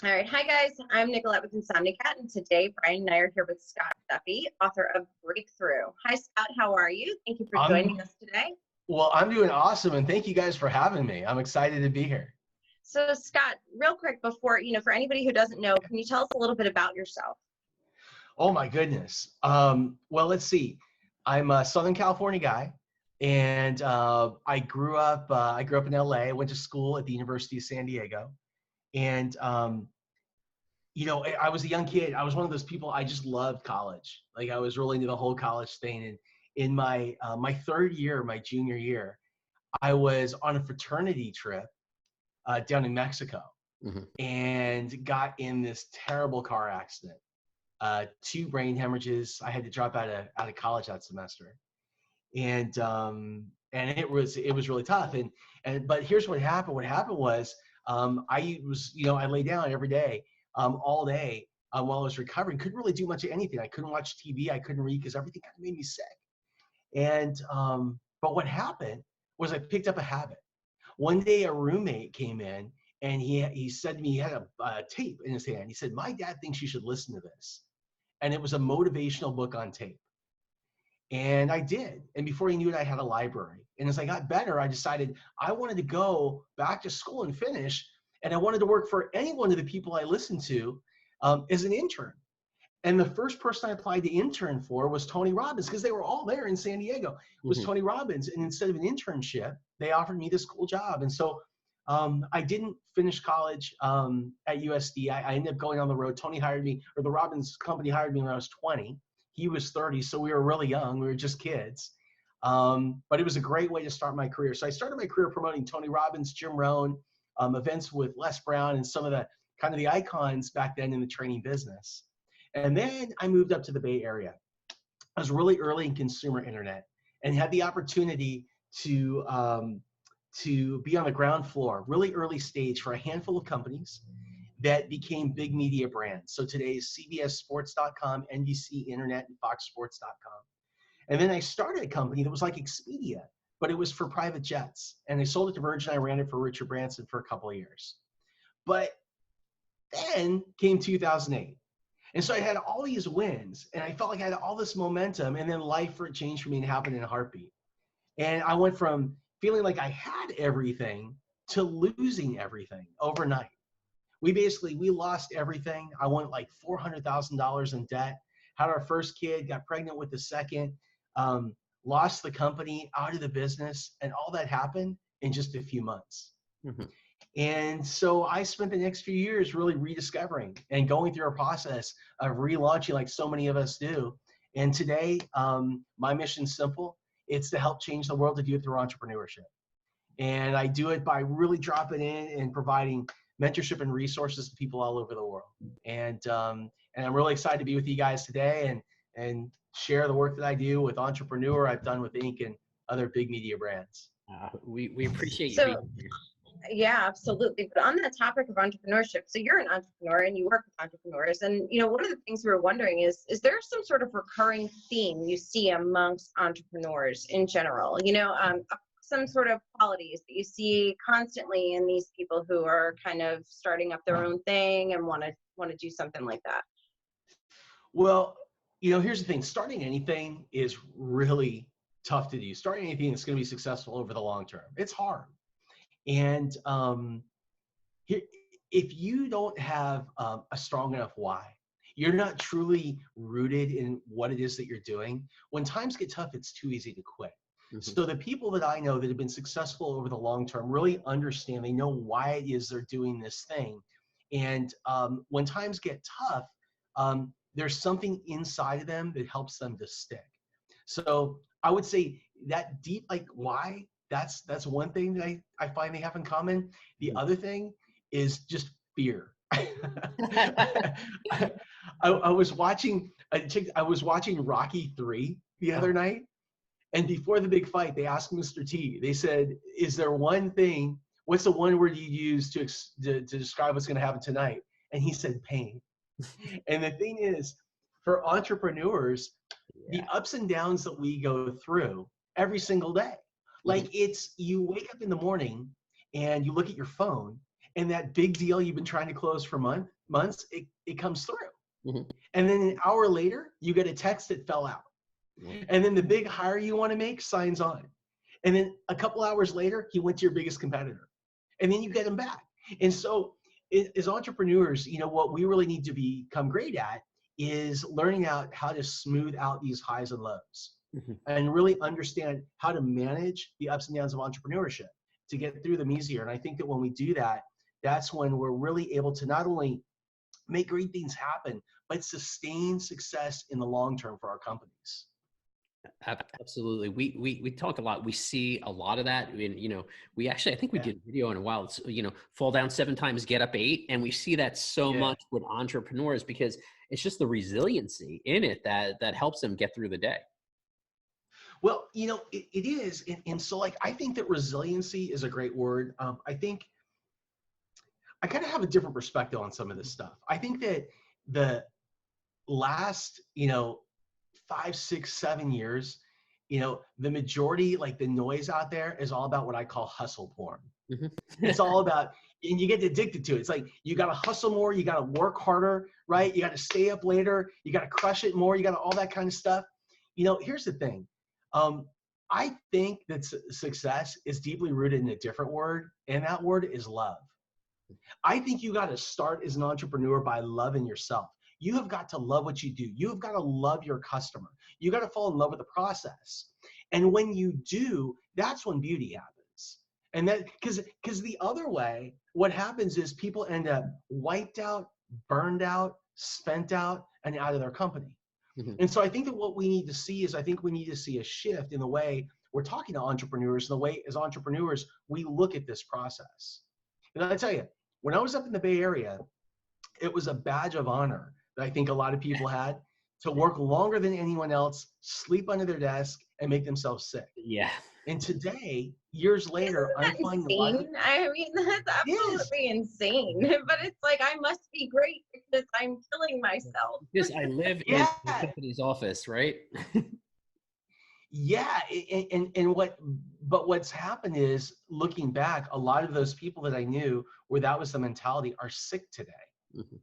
All right. Hi, guys. I'm Nicolette with Insomnicat, and today Brian and I are here with Scott Duffy, author of Breakthrough. Hi, Scott. How are you? Thank you for joining I'm us today. well, I'm doing awesome, and thank you guys for having me. I'm excited to be here. So, Scott, real quick before, for anybody who doesn't know, can you tell us a little bit about yourself? Oh my goodness. Well, let's see. I'm a Southern California guy, and I grew up in LA. I went to school at the University of San Diego, and I was a young kid. I was one of those people. I just loved college. Like I was really into the whole college thing. And in my third year, my junior year, I was on a fraternity trip down in Mexico Mhm. and got in this terrible car accident. 2 brain hemorrhages. I had to drop out of college that semester, and it was really tough. And but here's what happened. What happened was I lay down every day, all day while I was recovering. Couldn't really do much of anything. I couldn't watch TV. I couldn't read because everything kind of made me sick. And but what happened was I picked up a habit. One day a roommate came in and he said to me, he had a tape in his hand. He said, "My dad thinks you should listen to this." And it was a motivational book on tape. And I did. And before he knew it, I had a library. And as I got better, I decided I wanted to go back to school and finish. And I wanted to work for any one of the people I listened to as an intern. And the first person I applied to intern for was Tony Robbins, because they were all there in San Diego. It was Mhm. Tony Robbins. And instead of an internship, they offered me this cool job. And so I didn't finish college at USD. I ended up going on the road. Tony hired me, or the Robbins company hired me when I was 20. He was 30, so we were really young. We were just kids. But it was a great way to start my career. So I started my career promoting Tony Robbins, Jim Rohn, events with Les Brown, and some of the kind of the icons back then in the training business. And then I moved up to the Bay Area. I was really early in consumer internet and had the opportunity to be on the ground floor, really early stage, for a handful of companies that became big media brands. So today's CBSSports.com, NBC Internet, and FoxSports.com. And then I started a company that was like Expedia, but it was for private jets. And I sold it to Virgin. I ran it for Richard Branson for a couple of years. But then came 2008. And so I had all these wins, and I felt like I had all this momentum, and then life changed for me and happened in a heartbeat. And I went from feeling like I had everything to losing everything overnight. We lost everything. I went like $400,000 in debt, had our first kid, got pregnant with the second, lost the company, out of the business, and all that happened in just a few months. Mhm. And so I spent the next few years really rediscovering and going through a process of relaunching like so many of us do. And today, my mission's simple. It's to help change the world, to do it through entrepreneurship. And I do it by really dropping in and providing mentorship and resources to people all over the world. And I'm really excited to be with you guys today and share the work that I do with Entrepreneur, I've done with Inc. and other big media brands. We appreciate you So, being here. yeah, absolutely. But on that topic of entrepreneurship, so you're an entrepreneur and you work with entrepreneurs. And, one of the things we were wondering is there some sort of recurring theme you see amongst entrepreneurs in general? Some sort of qualities that you see constantly in these people who are kind of starting up their own thing and want to do something like that. Well, here's the thing. Starting anything is really tough to do. Starting anything that's going to be successful over the long term, it's hard. And if you don't have a strong enough why, you're not truly rooted in what it is that you're doing, when times get tough, it's too easy to quit. Mhm. So the people that I know that have been successful over the long term really understand, they know why it is they're doing this thing. And when times get tough, there's something inside of them that helps them to stick. So I would say that deep, like why, that's one thing that I find they have in common. The other thing is just fear. I was watching Rocky 3 the other night, and before the big fight, they asked Mr. T. They said, "Is there one thing? What's the one word you use to describe what's going to happen tonight?" And he said, "Pain." And the thing is, for entrepreneurs, the ups and downs that we go through every single day, like you wake up in the morning and you look at your phone and that big deal you've been trying to close for months, it comes through. Mhm. And then an hour later, you get a text that fell out. Mhm. And then the big hire you want to make signs on. And then a couple hours later, he went to your biggest competitor. And then you get him back. And so as entrepreneurs, what we really need to become great at is learning out how to smooth out these highs and lows Mhm. and really understand how to manage the ups and downs of entrepreneurship to get through them easier. And I think that when we do that, that's when we're really able to not only make great things happen, but sustain success in the long term for our companies. Absolutely. We talk a lot. We see a lot of that. And, we actually, I think we did a video in a while. It's, fall down 7 times, get up 8. And we see that so much with entrepreneurs because it's just the resiliency in it that helps them get through the day. Well, it is. And so I think that resiliency is a great word. I think I kind of have a different perspective on some of this stuff. I think that the last, 5, 6, 7 years, the majority, like the noise out there is all about what I call hustle porn. Mhm. It's all about, and you get addicted to it. It's like, you got to hustle more. You got to work harder, right? You got to stay up later. You got to crush it more. You got to all that kind of stuff. Here's the thing. I think that success is deeply rooted in a different word, and that word is love. I think you got to start as an entrepreneur by loving yourself. You have got to love what you do. You have got to love your customer. You got to fall in love with the process. And when you do, that's when beauty happens. And that, because the other way, what happens is people end up wiped out, burned out, spent out, and out of their company. Mhm. And so I think that what we need to see is, I think we need to see a shift in the way we're talking to entrepreneurs, the way as entrepreneurs, we look at this process. And I tell you, when I was up in the Bay Area, it was a badge of honor that I think a lot of people had to work longer than anyone else, sleep under their desk, and make themselves sick. Yeah. And today, years later, I'm Isn't that finding a lot of insane? I mean, that's absolutely insane. But it's like, I must be great because I'm killing myself. Because I live in Yeah. the company's office, right? Yeah, but what's happened is, looking back, a lot of those people that I knew where that was the mentality are sick today. Mhm.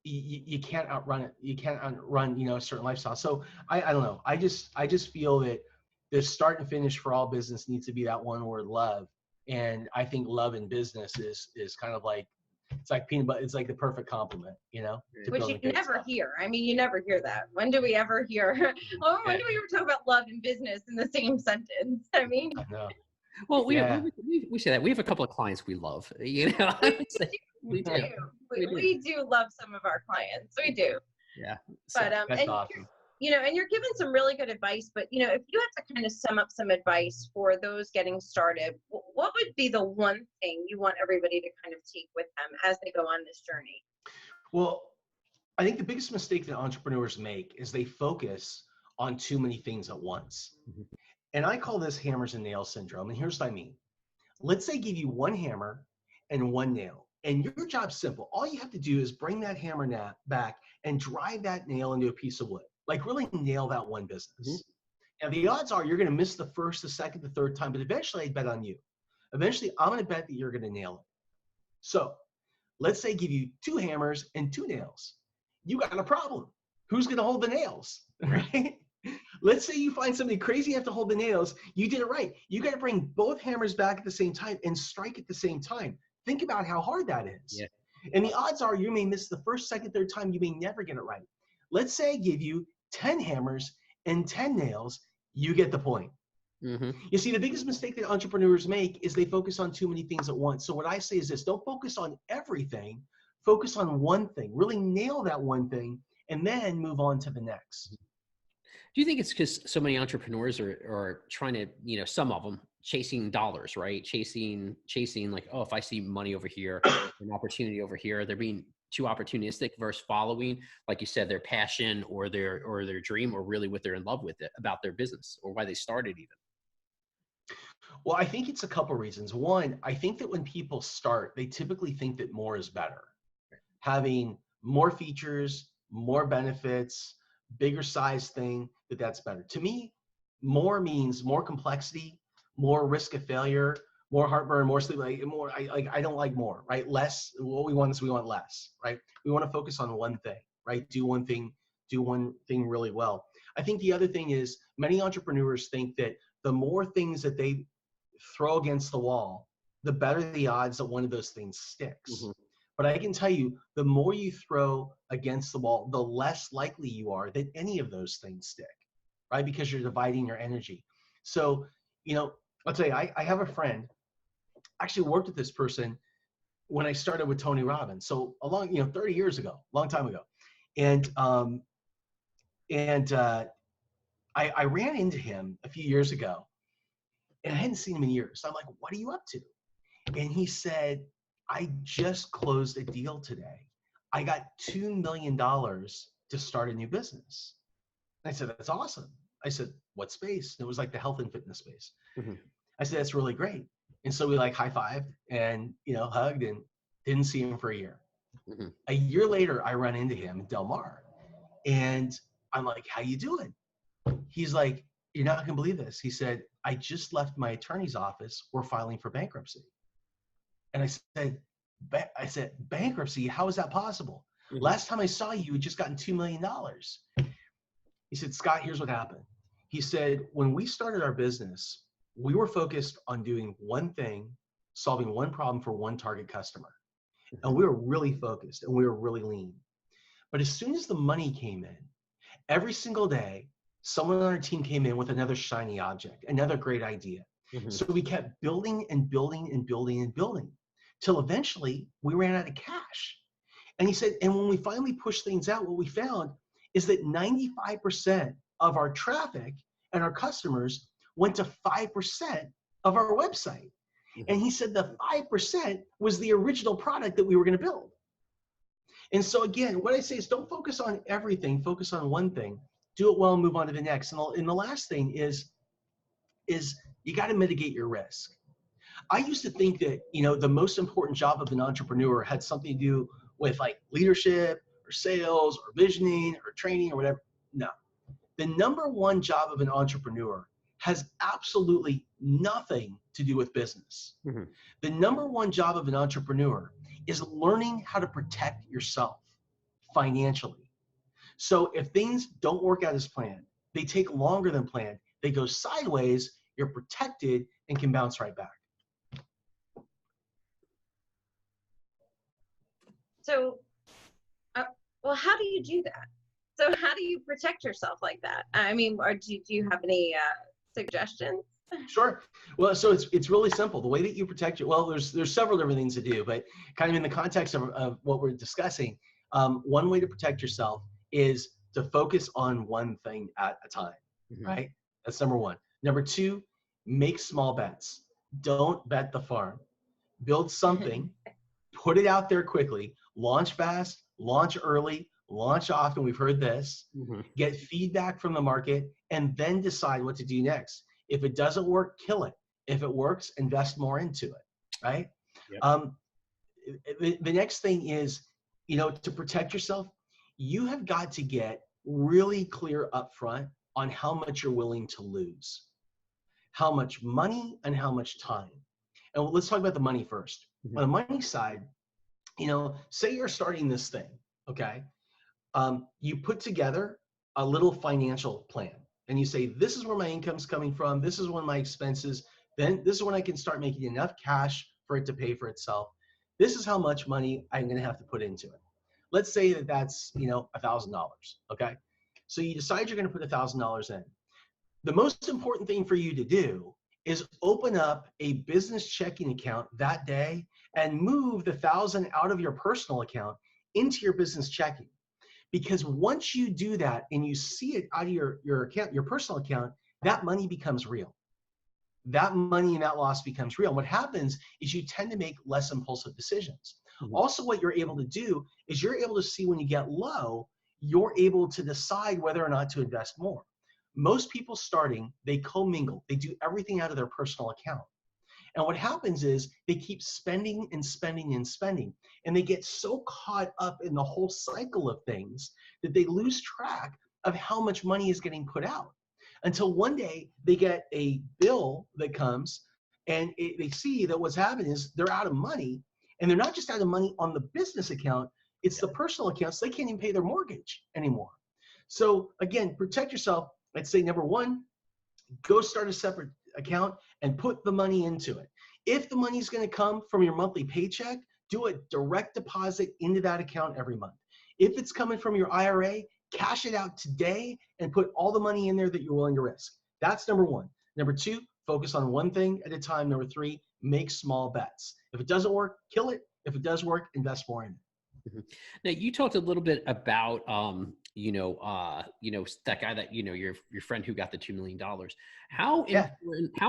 You can't outrun it. You can't outrun, a certain lifestyle. So I don't know. I just feel that the start and finish for all business needs to be that one word, love. And I think love in business is kind of like, it's like peanut butter. It's like the perfect compliment, to Which building you great never stuff. hear. I mean, you never hear that. When do we ever hear? When do we ever talk about love and business in the same sentence? I mean, I know. Well, Yeah. we say that we have a couple of clients we love. I would say we do. we do love some of our clients. We do. Yeah. But That's and awesome. and you're giving some really good advice. But if you had to kind of sum up some advice for those getting started, what would be the one thing you want everybody to kind of take with them as they go on this journey? Well, I think the biggest mistake that entrepreneurs make is they focus on too many things at once. Mhm. And I call this hammers and nails syndrome. And here's what I mean. Let's say give you one hammer and one nail. And your job's simple. All you have to do is bring that hammer back and drive that nail into a piece of wood. Like, really nail that one business. Now, the odds are you're going to miss the first, the second, the third time, but eventually I'd bet on you. Eventually, I'm going to bet that you're going to nail it. So let's say give you 2 hammers and 2 nails. You got a problem. Who's going to hold the nails, right? Let's say you find somebody crazy enough to hold the nails. You did it right. You got to bring both hammers back at the same time and strike at the same time. Think about how hard that is. Yeah. And the odds are you may miss the first, second, third time. You may never get it right. Let's say I give you 10 hammers and 10 nails. You get the point. Mm-hmm. You see, the biggest mistake that entrepreneurs make is they focus on too many things at once. So what I say is this: don't focus on everything. Focus on one thing. Really nail that one thing, and then move on to the next. Do you think it's because so many entrepreneurs are trying to, some of them chasing dollars, right? Chasing like, oh, if I see money over here, an opportunity over here, they're being too opportunistic versus following, like you said, their passion or their dream, or really what they're in love with it about their business or why they started even. Well, I think it's a couple reasons. One, I think that when people start, they typically think that more is better. Having more features, more benefits, bigger size thing, that's better. To me, more means more complexity, more risk of failure, more heartburn, more sleep, like more, I don't like more, right? Less, what we want is we want less, right? We want to focus on one thing, right? Do one thing really well. I think the other thing is many entrepreneurs think that the more things that they throw against the wall, the better the odds that one of those things sticks. Mm-hmm. But I can tell you, the more you throw against the wall, the less likely you are that any of those things stick, right? Because you're dividing your energy. So, I'll tell you, I have a friend, actually worked with this person when I started with Tony Robbins. So 30 years ago, long time ago. And I ran into him a few years ago and I hadn't seen him in years. So I'm like, what are you up to? And he said, I just closed a deal today. I got $2 million to start a new business. And I said, that's awesome. I said, what space? And it was like the health and fitness space. Mm-hmm. I said, that's really great. And so we like high-fived and, hugged and didn't see him for a year. Mm-hmm. A year later, I run into him in Del Mar and I'm like, how you doing? He's like, you're not gonna believe this. He said, I just left my attorney's office. We're filing for bankruptcy. And I said, bankruptcy? How is that possible? Mm-hmm. Last time I saw you, you had just gotten $2 million. He said, Scott, here's what happened. He said, when we started our business, we were focused on doing one thing, solving one problem for one target customer. Mm-hmm. And we were really focused and we were really lean. But as soon as the money came in, every single day, someone on our team came in with another shiny object, another great idea. Mm-hmm. So we kept building and building and building and building till eventually we ran out of cash. And he said, and when we finally pushed things out, what we found is that 95% of our traffic and our customers went to 5% of our website. Mm-hmm. And he said the 5% was the original product that we were going to build. And so again, what I say is don't focus on everything, focus on one thing, do it well and move on to the next. And the last thing is you got to mitigate your risk. I used to think that, the most important job of an entrepreneur had something to do with like leadership or sales or visioning or training or whatever. No, the number one job of an entrepreneur has absolutely nothing to do with business. Mm-hmm. The number one job of an entrepreneur is learning how to protect yourself financially. So if things don't work out as planned, they take longer than planned, they go sideways, you're protected and can bounce right back. So, well, how do you do that? So how do you protect yourself like that? I mean, or do you have any suggestions? Sure. Well, so it's really simple. The way that you protect there's several different things to do, but kind of in the context of what we're discussing, one way to protect yourself is to focus on one thing at a time, mm-hmm. right? That's number one. Number two, make small bets. Don't bet the farm. Build something, put it out there quickly, launch fast, launch early, launch often. We've heard this. Mm-hmm. Get feedback from the market, and then decide what to do next. If it doesn't work, kill it. If it works, invest more into it, right? Yep. The next thing is, to protect yourself, you have got to get really clear upfront on how much you're willing to lose, how much money and how much time. And let's talk about the money first. Mm-hmm. On the money side, say you're starting this thing, okay? You put together a little financial plan and you say, this is where my income's coming from. This is when my expenses, then this is when I can start making enough cash for it to pay for itself. This is how much money I'm going to have to put into it. Let's say that that's, $1,000. Okay. So you decide you're going to put $1,000 in. The most important thing for you to do is open up a business checking account that day and move the $1,000 out of your personal account into your business checking. Because once you do that and you see it out of your account, your personal account, that money becomes real. That money and that loss becomes real. And what happens is you tend to make less impulsive decisions. Mm-hmm. Also, what you're able to do is you're able to see when you get low, you're able to decide whether or not to invest more. Most people starting, they commingle. They do everything out of their personal account. And what happens is they keep spending and spending and spending. And they get so caught up in the whole cycle of things that they lose track of how much money is getting put out. Until one day they get a bill that comes And they see that what's happening is they're out of money, and they're not just out of money on the business account, it's the personal accounts. They can't even pay their mortgage anymore. So again, protect yourself. I'd say number one, go start a separate account and put the money into it. If the money is going to come from your monthly paycheck, do a direct deposit into that account every month. If it's coming from your IRA, cash it out today and put all the money in there that you're willing to risk. That's number one. Number two, focus on one thing at a time. Number three, make small bets. If it doesn't work, kill it. If it does work, invest more in it. Now, you talked a little bit about, that guy that, your friend who got the $2 million. How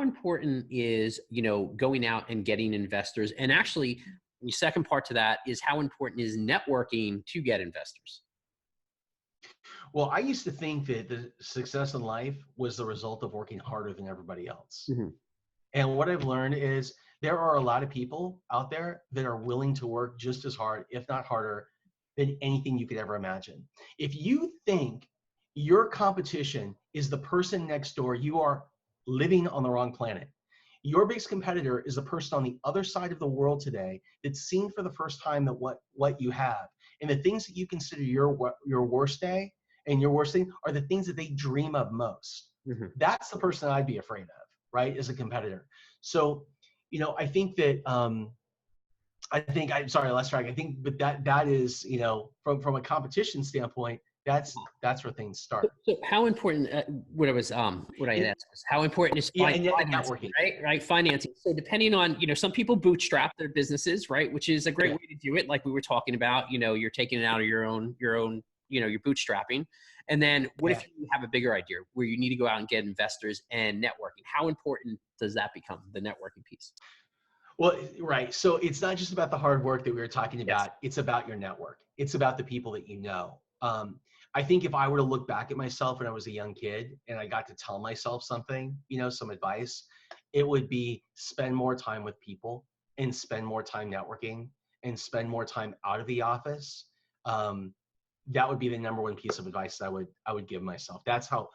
important is, going out and getting investors? And actually, the second part to that is how important is networking to get investors? Well, I used to think that the success in life was the result of working harder than everybody else. Mm-hmm. And what I've learned is there are a lot of people out there that are willing to work just as hard, if not harder, than anything you could ever imagine. If you think your competition is the person next door, you are living on the wrong planet. Your biggest competitor is the person on the other side of the world today that's seen for the first time that what you have. And the things that you consider your worst day and your worst thing are the things that they dream of most. Mm-hmm. That's the person I'd be afraid of, right, as a competitor. So, I think that, but that is, from a competition standpoint, that's where things start. So how important, what I had asked was how important is financing, right? Financing. So depending on, some people bootstrap their businesses, right? Which is a great way to do it. Like we were talking about, you're taking it out of your own, you're bootstrapping. And then what if you have a bigger idea where you need to go out and get investors and networking? How important does that become, the networking piece? Well, right. So it's not just about the hard work that we were talking about. Yes. It's about your network. It's about the people that you know. I think if I were to look back at myself when I was a young kid and I got to tell myself something, some advice, it would be spend more time with people and spend more time networking and spend more time out of the office. That would be the number one piece of advice that I would give myself. That's how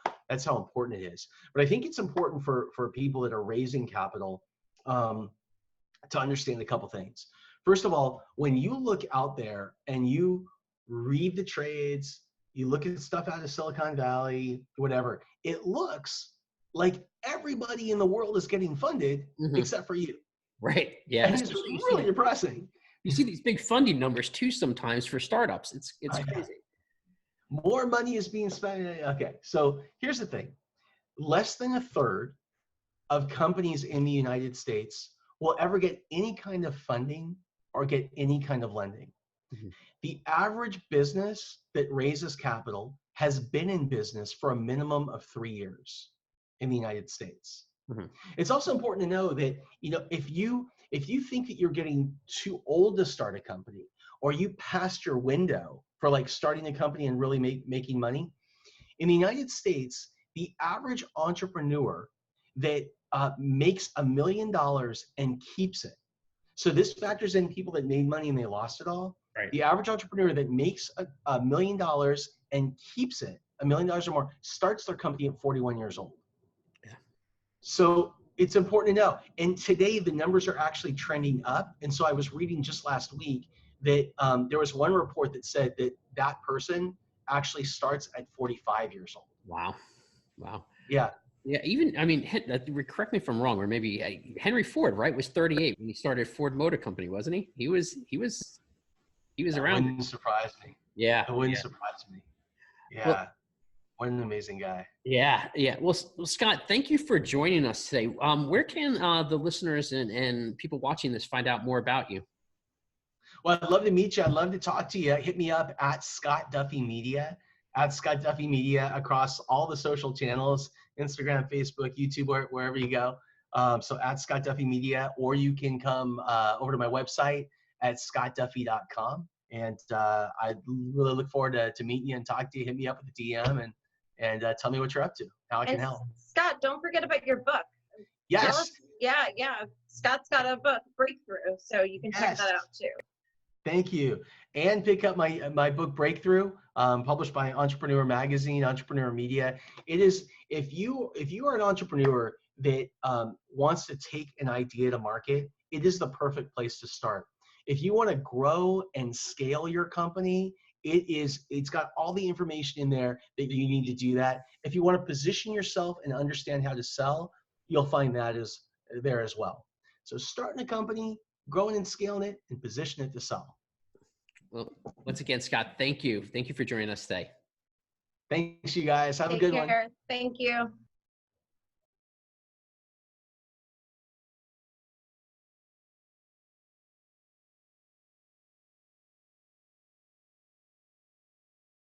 important it is. But I think it's important for people that are raising capital to understand a couple things. First of all, when you look out there and you read the trades, you look at stuff out of Silicon Valley, whatever, it looks like everybody in the world is getting funded except for you. Right. Yeah. And it's really depressing. You see these big funding numbers too sometimes for startups. It's crazy. More money is being spent. Okay. So here's the thing. Less than a third of companies in the United States will ever get any kind of funding or get any kind of lending. Mm-hmm. The average business that raises capital has been in business for a minimum of 3 years in the United States. Mm-hmm. It's also important to know that, if you think that you're getting too old to start a company, or you passed your window for like starting a company and really making money, in the United States, the average entrepreneur that makes $1 million and keeps it. So this factors in people that made money and they lost it all. Right. The average entrepreneur that makes $1 million and keeps it, $1 million or more, starts their company at 41 years old. Yeah. So it's important to know. And today the numbers are actually trending up. And so I was reading just last week that there was one report that said that person actually starts at 45 years old. Wow. Yeah. Yeah, correct me if I'm wrong, or maybe Henry Ford, right, was 38 when he started Ford Motor Company, wasn't he? He was around. Wouldn't surprise me. Yeah, it wouldn't surprise me. Yeah, well, what an amazing guy. Yeah. Well, Scott, thank you for joining us today. Where can the listeners and people watching this find out more about you? Well, I'd love to meet you. I'd love to talk to you. Hit me up at Scott Duffy Media. At Scott Duffy Media across all the social channels, Instagram, Facebook, YouTube, wherever you go. So at Scott Duffy Media, or you can come over to my website at scottduffy.com. And I really look forward to meeting you and talk to you. Hit me up with a DM and tell me what you're up to, how I can help. Scott, don't forget about your book. Yes. Yeah. Scott's got a book, Breakthrough, so you can check that out too. Thank you. And pick up my book, Breakthrough, published by Entrepreneur Magazine, Entrepreneur Media. It is, if you are an entrepreneur that wants to take an idea to market, it is the perfect place to start. If you want to grow and scale your company, it's got all the information in there that you need to do that. If you want to position yourself and understand how to sell, you'll find that is there as well. So starting a company, growing and scaling it, and position it to sell. Well, once again, Scott, thank you. Thank you for joining us today. Thanks, you guys. Have a Take good one. care. Thank you.